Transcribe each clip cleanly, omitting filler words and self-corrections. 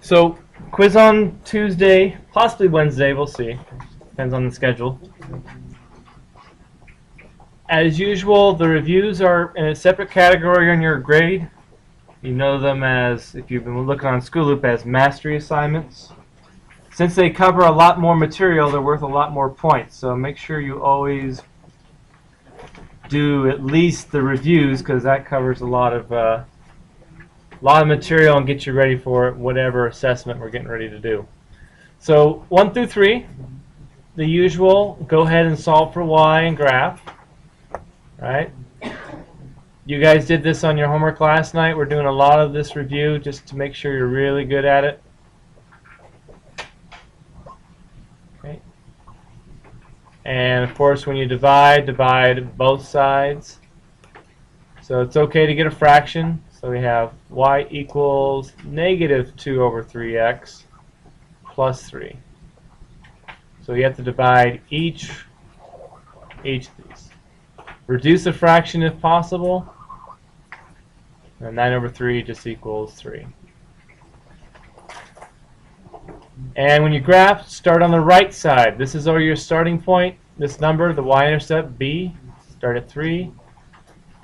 So, quiz on Tuesday, possibly Wednesday, we'll see. Depends on the schedule. As usual, the reviews are in a separate category on your grade. You know them as, if you've been looking on School Loop, as mastery assignments. Since they cover a lot more material, they're worth a lot more points. So make sure you always do at least the reviews, because that covers a lot of material and gets you ready for whatever assessment we're getting ready to do. So 1 through 3, the usual. Go ahead and solve for y and graph. Right? You guys did this on your homework last night. We're doing a lot of this review just to make sure you're really good at it. Okay. And of course, when you divide both sides. So it's okay to get a fraction. So we have y equals negative 2 over 3x plus 3. So you have to divide each of these. Reduce the fraction if possible. And 9 over 3 just equals 3. And when you graph, start on the right side. This is your starting point. This number, the y-intercept, b, start at 3.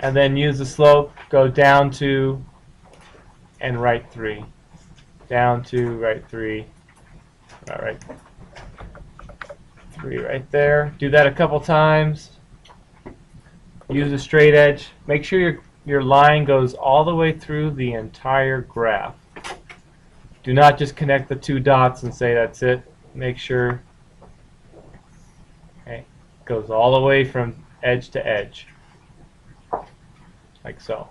And then use the slope, go down 2, and right 3. Down 2, right 3. All right. 3 right there. Do that a couple times. Use a straight edge. Make sure your line goes all the way through the entire graph. Do not just connect the two dots and say that's it. Make sure it goes all the way from edge to edge. Like so.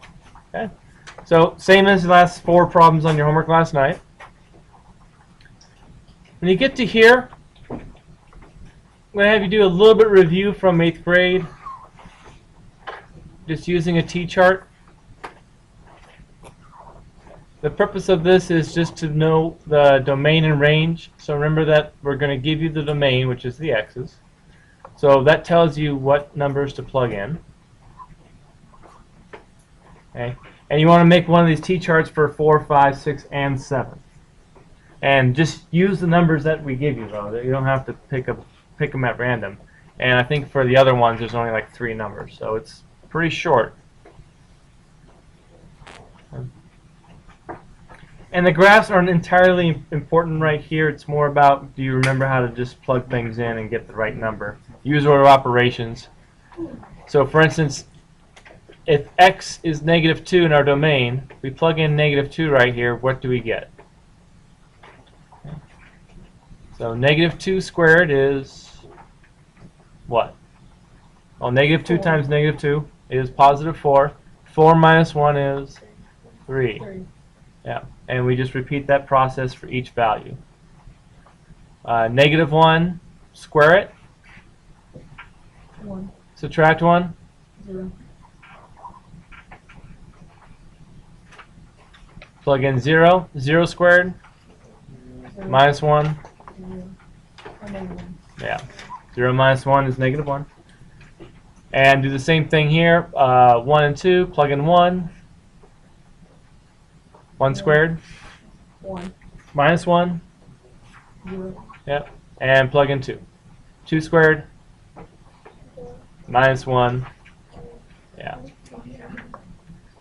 Okay. So same as the last 4 problems on your homework last night. When you get to here, I'm going to have you do a little bit of review from 8th grade. Just using a T-chart. The purpose of this is just to know the domain and range. So remember that we're going to give you the domain, which is the x's. So that tells you what numbers to plug in. Okay. And you want to make one of these T-charts for 4, 5, 6, and 7. And just use the numbers that we give you, though. You don't have to pick them at random. And I think for the other ones, there's only like 3 numbers. So it's pretty short. And the graphs aren't entirely important right here. It's more about, do you remember how to just plug things in and get the right number? Use order operations. So for instance, if x is negative 2 in our domain, we plug in negative 2 right here, what do we get? So negative 2 squared is what? Well, negative 2 times negative 2 is positive 4. 4 minus 1 is 3. Yeah, and we just repeat that process for each value. Negative 1, square it. 1. Subtract 1. 0. Plug in 0. 0 squared. 0. Minus 1. 0. Or negative 1. Yeah. 0 minus 1 is negative 1. And do the same thing here. 1 and 2. Plug in 1. 1 squared. 1. Minus 1. 0. Yep. And plug in 2. 2 squared. Minus 1. Yeah.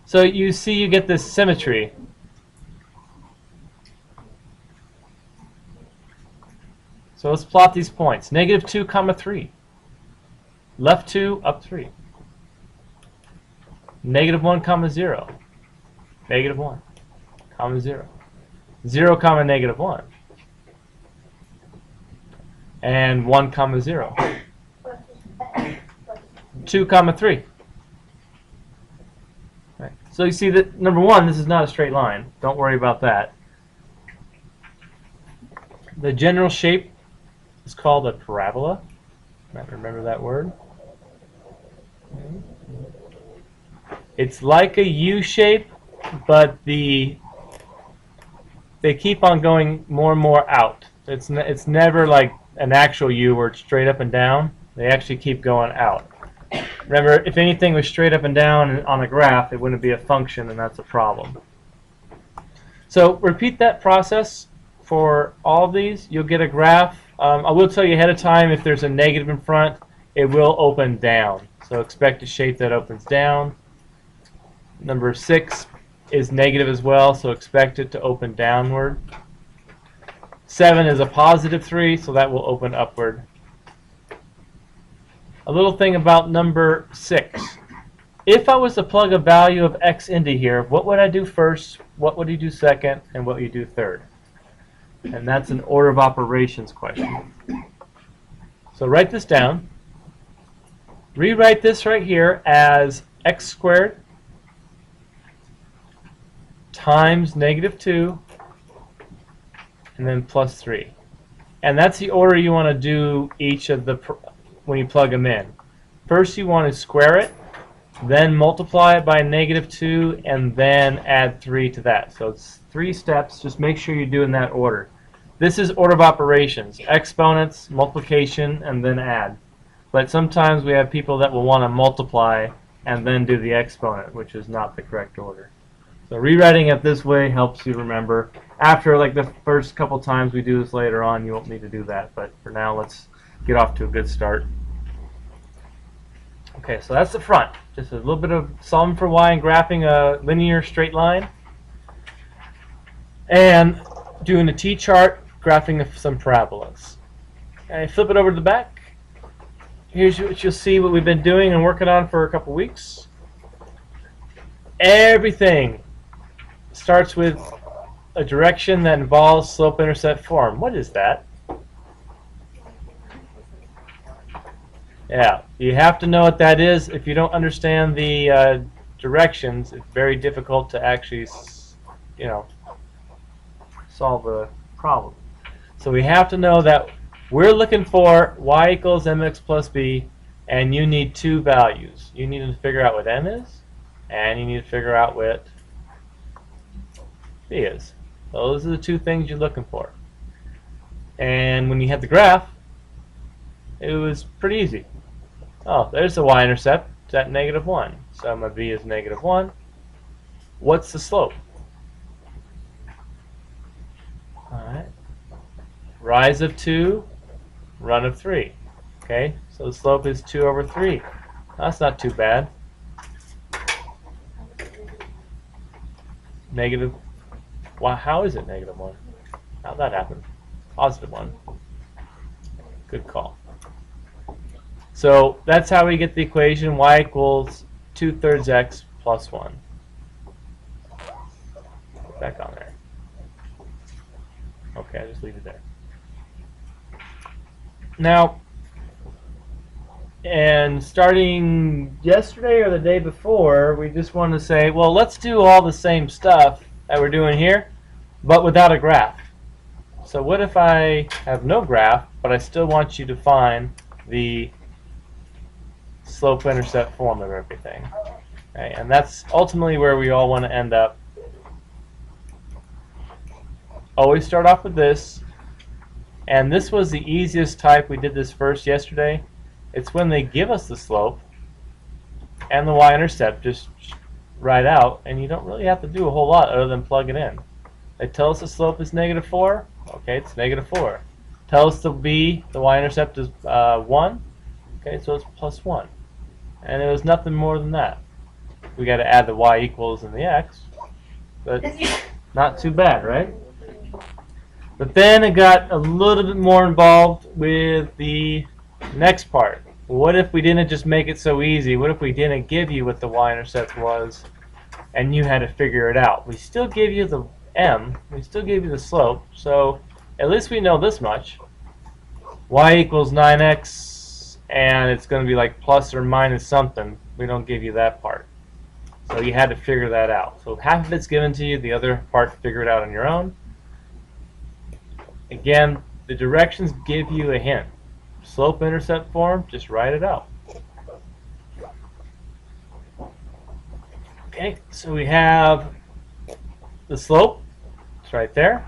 So you see you get this symmetry. So let's plot these points. Negative 2 comma 3. Left 2, up 3. Negative 1 comma 0. Negative 1 comma 0. 0 comma negative 1. And 1 comma 0. 2 comma 3. Right. So you see that, number 1, this is not a straight line. Don't worry about that. The general shape is called a parabola. Might remember that word. It's like a U shape, but they keep on going more and more out. It's never like an actual U where it's straight up and down. They actually keep going out. Remember, if anything was straight up and down on a graph, it wouldn't be a function, and that's a problem. So repeat that process for all of these, you'll get a graph. I will tell you ahead of time, if there's a negative in front, it will open down. So expect a shape that opens down. Number 6 is negative as well, so expect it to open downward. 7 is a positive 3, so that will open upward. A little thing about number 6. If I was to plug a value of x into here, what would I do first, what would you do second, and what would you do third? And that's an order of operations question. So write this down. Rewrite this right here as x squared times -2 and then plus 3. And that's the order you want to do each of the when you plug them in. First you want to square it, then multiply it by -2, and then add 3 to that. So it's 3 steps. Just make sure you do in that order. This is order of operations: exponents, multiplication, and then add. But sometimes we have people that will want to multiply and then do the exponent, which is not the correct order. So rewriting it this way helps you remember. After like the first couple times we do this later on, you won't need to do that. But for now, let's get off to a good start. Okay, so that's the front. Just a little bit of solving for y and graphing a linear straight line. And doing a t-chart, graphing some parabolas. Okay, flip it over to the back. Here's what you'll see what we've been doing and working on for a couple weeks. Everything starts with a direction that involves slope-intercept form. What is that? Yeah, you have to know what that is. If you don't understand the directions, it's very difficult to actually, solve the problem. So we have to know that we're looking for y equals mx plus b, and you need 2 values. You need to figure out what m is, and you need to figure out what b is. Those are the 2 things you're looking for. And when you had the graph, it was pretty easy. Oh, there's the y-intercept. It's at -1. So my b is -1. What's the slope? Alright. Rise of 2, run of 3. Okay, so the slope is 2/3. That's not too bad. Negative. Wow, how is it -1? How'd that happen? +1. Good call. So that's how we get the equation y equals 2/3 x plus 1. Back on there. Okay, I'll just leave it there. Now, and starting yesterday or the day before, we just want to say, well, let's do all the same stuff that we're doing here, but without a graph. So what if I have no graph, but I still want you to find the slope-intercept form of everything? Okay, and that's ultimately where we all want to end up. Always start off with this. And this was the easiest type. We did this first yesterday. It's when they give us the slope and the y-intercept just right out, and you don't really have to do a whole lot other than plug it in. They tell us the slope is -4. Okay, it's -4. Tell us the y-intercept is 1. Okay, so it's +1. And it was nothing more than that. We got to add the y equals and the x, but not too bad, right? But then it got a little bit more involved with the next part. What if we didn't just make it so easy? What if we didn't give you what the y-intercept was and you had to figure it out? We still give you the m, we still give you the slope, so at least we know this much. Y equals 9x, and it's going to be like plus or minus something. We don't give you that part. So you had to figure that out. So half of it's given to you, the other part figure it out on your own. Again, the directions give you a hint. Slope-intercept form, just write it out. Okay, so we have the slope, it's right there.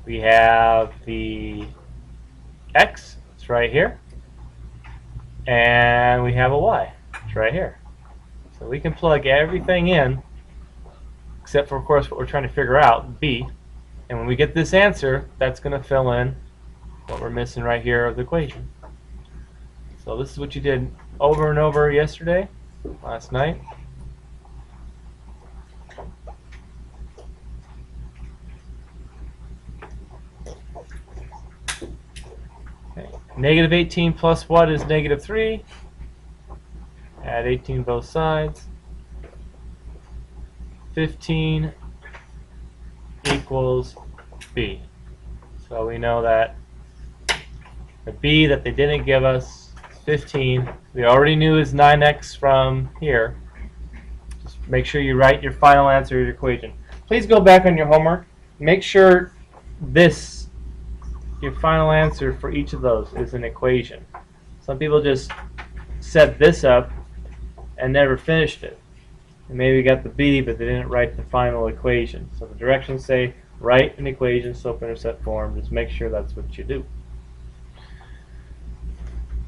We have the x, it's right here. And we have a y, it's right here. So we can plug everything in, except for, of course, what we're trying to figure out, b. And when we get this answer, that's going to fill in what we're missing right here of the equation. So this is what you did over and over yesterday, last night. Okay. Negative 18 plus what is negative 3? Add 18 both sides. 15 equals b. So we know that the b that they didn't give us is 15. We already knew is 9x from here. Just make sure you write your final answer to your equation. Please go back on your homework. Make sure this, your final answer for each of those, is an equation. Some people just set this up and never finished it. And maybe got the b, but they didn't write the final equation. So the directions say write an equation, slope-intercept form. Just make sure that's what you do.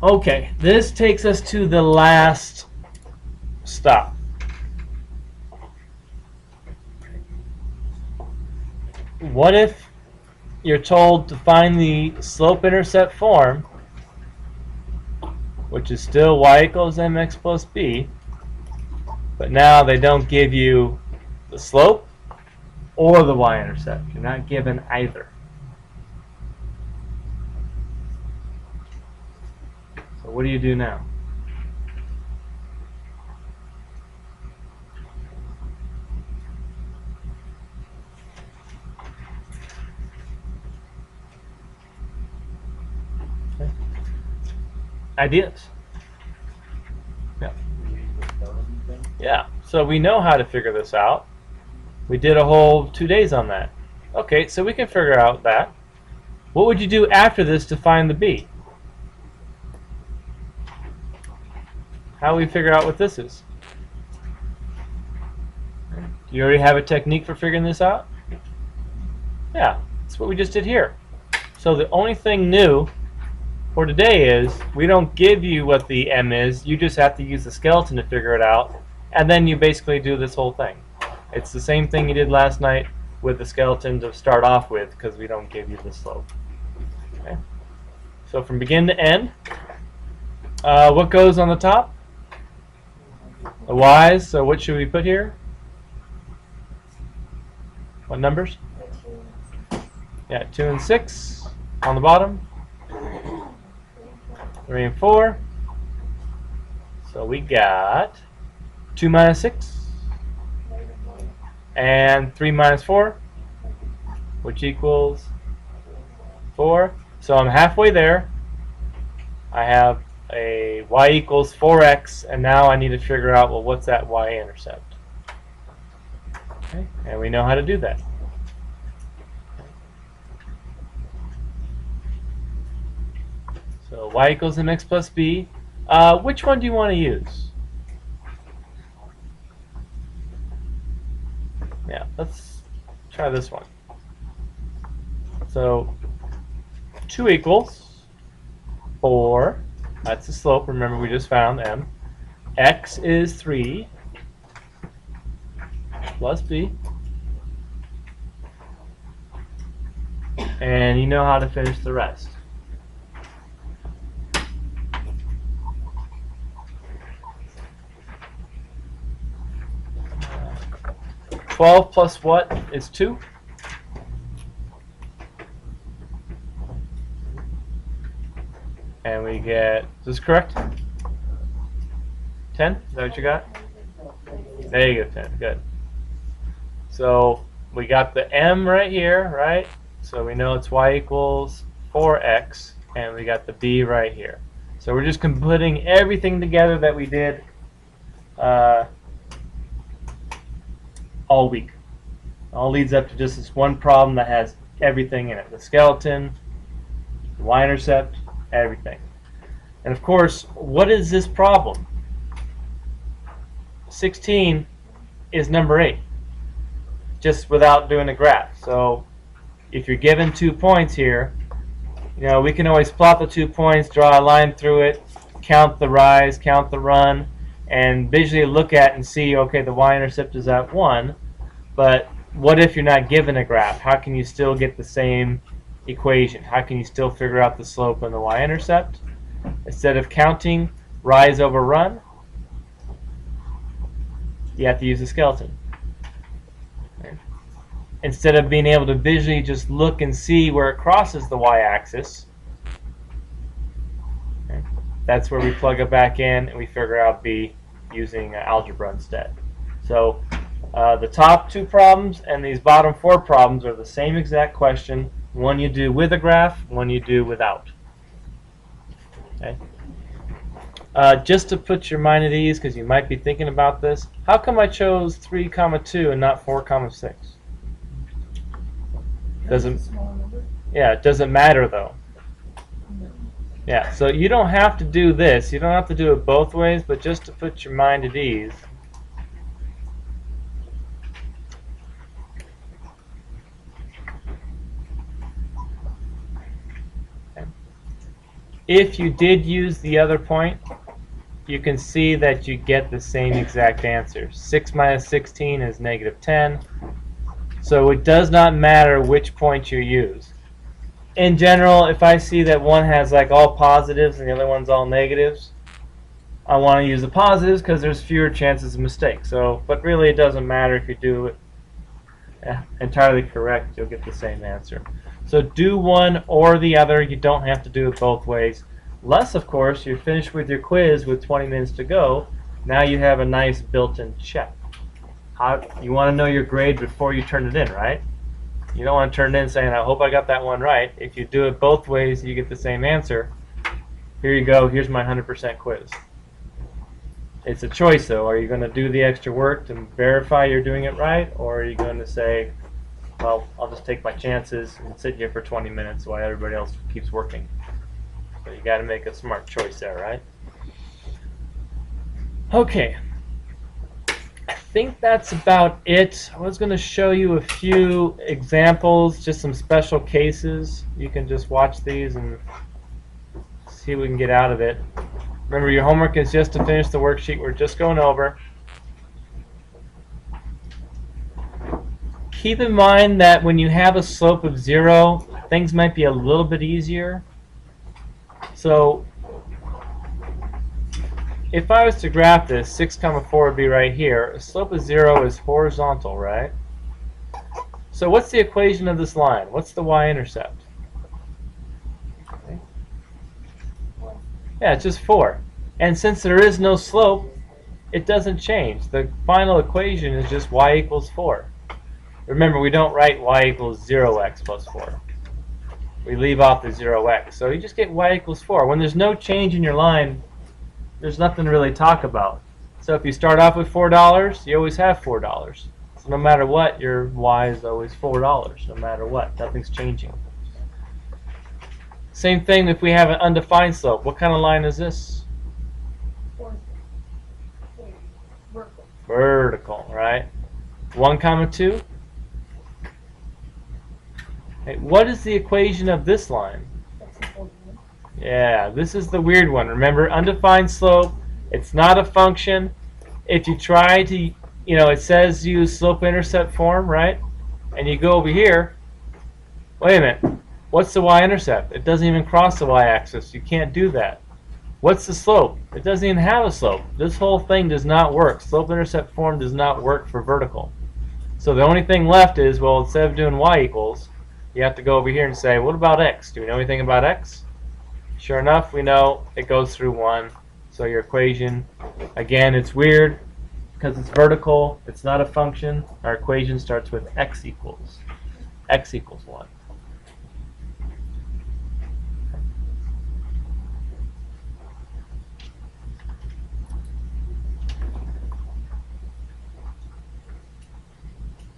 Okay, this takes us to the last stop. What if you're told to find the slope-intercept form, which is still y equals mx plus b, but now they don't give you the slope or the y-intercept. You're not given either. So what do you do now? Okay. Ideas? Yeah. Yeah, so we know how to figure this out. We did a whole 2 days on that. Okay, so we can figure out that. What would you do after this to find the b? How do we figure out what this is? Do you already have a technique for figuring this out? Yeah, that's what we just did here. So the only thing new for today is we don't give you what the m is. You just have to use the skeleton to figure it out. And then you basically do this whole thing. It's the same thing you did last night with the skeleton to start off with, because we don't give you the slope. Okay. So from begin to end, what goes on the top? The y's. So what should we put here? What numbers? Yeah, 2 and 6 on the bottom. 3 and 4. So we got 2 minus 6 and 3 minus 4, which equals 4. So I'm halfway there. I have a y equals 4x, and now I need to figure out, well, what's that y-intercept? Okay, and we know how to do that. So y equals mx plus b. Which one do you want to use? Yeah, let's try this one. So 2 equals 4. That's the slope. Remember, we just found m. X is 3 plus b. And you know how to finish the rest. 12 plus what is 2? And we get, is this correct? 10? Is that what you got? There you go, 10. Good. So we got the m right here, right? So we know it's y equals 4x, and we got the b right here. So we're just putting everything together that we did all week. All leads up to just this one problem that has everything in it. The skeleton, the y-intercept, everything. And of course, what is this problem? 16 is number 8, just without doing a graph. So if you're given 2 points here, you know, we can always plot the 2 points, draw a line through it, count the rise, count the run, and visually look at and see, okay, the y-intercept is at 1, but what if you're not given a graph? How can you still get the same equation? How can you still figure out the slope and the y-intercept? Instead of counting rise over run, you have to use a skeleton. Okay. Instead of being able to visually just look and see where it crosses the y-axis, okay, that's where we plug it back in and we figure out b using algebra instead. So the top two problems and these bottom four problems are the same exact question. One you do with a graph, one you do without. Okay. Just to put your mind at ease, because you might be thinking about this, how come I chose 3, 2 and not 4, 6? Doesn't, Small number. yeah, it doesn't matter though. No. Yeah, so you don't have to do this. You don't have to do it both ways, but just to put your mind at ease. Okay. If you did use the other point, you can see that you get the same exact answer. 6 minus 16 is negative 10. So it does not matter which point you use. In general, if I see that one has like all positives and the other one's all negatives, I want to use the positives because there's fewer chances of mistake. So, but really it doesn't matter if you do it entirely correct, you'll get the same answer. So do one or the other. You don't have to do it both ways. Unless, of course, you're finished with your quiz with 20 minutes to go. Now you have a nice built-in check. You want to know your grade before you turn it in, right? You don't want to turn it in saying, I hope I got that one right. If you do it both ways, you get the same answer. Here you go. Here's my 100% quiz. It's a choice, though. Are you going to do the extra work to verify you're doing it right? Or are you going to say, well, I'll just take my chances and sit here for 20 minutes while everybody else keeps working? So you got to make a smart choice there, right? Okay. I think that's about it. I was going to show you a few examples, just some special cases. You can just watch these and see what we can get out of it. Remember, your homework is just to finish the worksheet we're just going over. Keep in mind that when you have a slope of 0, things might be a little bit easier. So if I was to graph this, 6, 4 would be right here. A slope of 0 is horizontal, right? So what's the equation of this line? What's the y-intercept? Okay. Yeah, it's just 4. And since there is no slope, it doesn't change. The final equation is just y equals 4. Remember, we don't write y equals 0x plus 4. We leave off the 0x. So you just get y equals 4. When there's no change in your line, there's nothing to really talk about. So if you start off with $4, you always have $4. So no matter what, your y is always $4, no matter what. Nothing's changing. Same thing if we have an undefined slope. What kind of line is this? Vertical. Vertical, right? 1, 2. Hey, what is the equation of this line? That's the fourth one. Yeah, this is the weird one. Remember, undefined slope, it's not a function. If you try to, it says use slope-intercept form, right? And you go over here, wait a minute, what's the y-intercept? It doesn't even cross the y-axis. You can't do that. What's the slope? It doesn't even have a slope. This whole thing does not work. Slope-intercept form does not work for vertical. So the only thing left is, well, instead of doing y equals, you have to go over here and say, what about x? Do we know anything about x? Sure enough, we know it goes through 1. So your equation, again, it's weird because it's vertical. It's not a function. Our equation starts with x equals 1.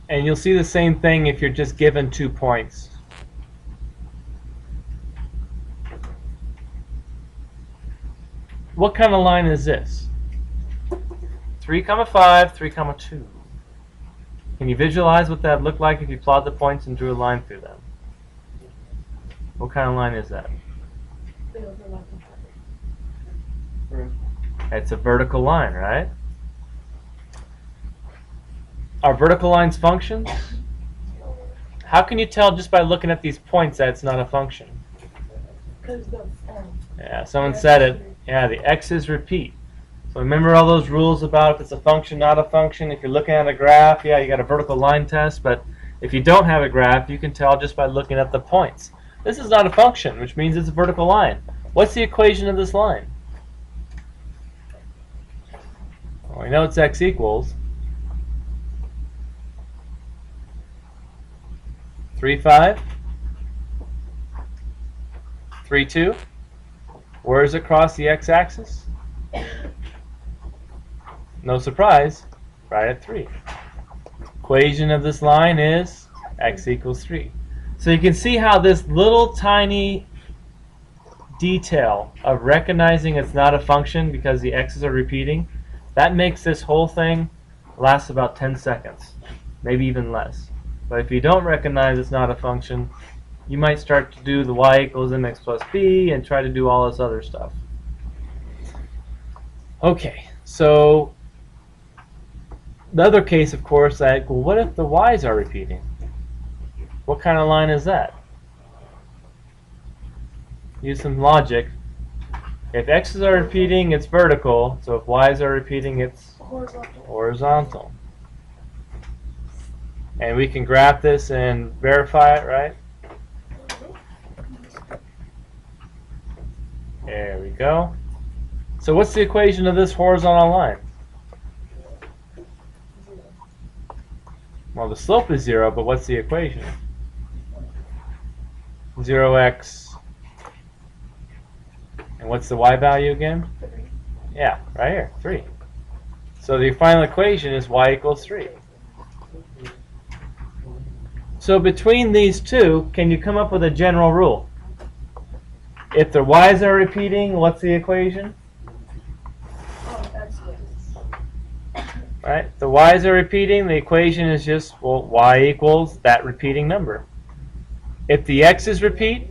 And you'll see the same thing if you're just given 2 points. What kind of line is this? 3, 5, 3, 2. Can you visualize what that would look like if you plot the points and drew a line through them? What kind of line is that? They overlap each other. It's a vertical line, right? Are vertical lines functions? How can you tell just by looking at these points that it's not a function? Because the, Yeah, someone said it. Yeah, the x's repeat. So remember all those rules about if it's a function, not a function. If you're looking at a graph, yeah, you got a vertical line test, but if you don't have a graph, you can tell just by looking at the points. This is not a function, which means it's a vertical line. What's the equation of this line? Well, we know it's x equals 3, 5, 3, 2. Where is it across the x-axis? No surprise, right at 3. Equation of this line is x equals 3. So you can see how this little tiny detail of recognizing it's not a function because the x's are repeating, that makes this whole thing last about 10 seconds, maybe even less. But if you don't recognize it's not a function, you might start to do the y equals mx plus b and try to do all this other stuff. Okay, so the other case, of course, that, well, what if the y's are repeating? What kind of line is that? Use some logic. If x's are repeating, it's vertical. So if y's are repeating, it's horizontal. And we can graph this and verify it, right? There we go. So what's the equation of this horizontal line? Well, the slope is 0, but what's the equation? 0x. And what's the y value again? 3. Yeah, right here, 3. So the final equation is y equals 3. So between these two, can you come up with a general rule? If the y's are repeating, what's the equation? Right? The y's are repeating, the equation is just, well, y equals that repeating number. If the x's repeat,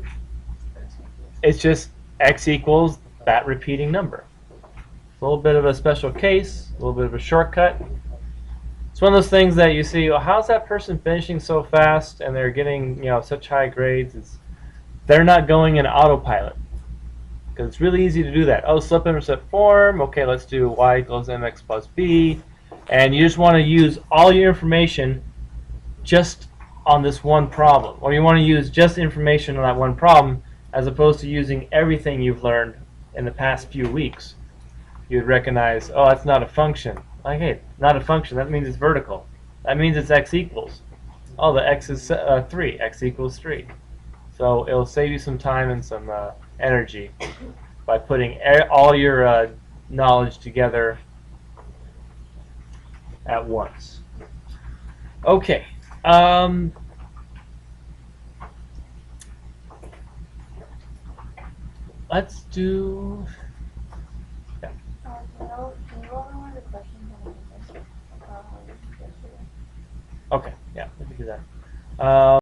it's just x equals that repeating number. It's a little bit of a special case, a little bit of a shortcut. It's one of those things that you see, well, how's that person finishing so fast and they're getting, such high grades? They're not going in autopilot. Because it's really easy to do that. Oh, slope-intercept form. Okay, let's do y equals mx plus b. And you just want to use all your information just on this one problem. Or you want to use just information on that one problem as opposed to using everything you've learned in the past few weeks. You'd recognize, oh, that's not a function. Like, hey, not a function. That means it's vertical. That means it's x equals. Oh, the x is 3. X equals 3. So it'll save you some time and some energy by putting all your knowledge together at once. Okay. Let's do. Can you go over one of the questions on the yesterday? Okay. Yeah. Let me do that.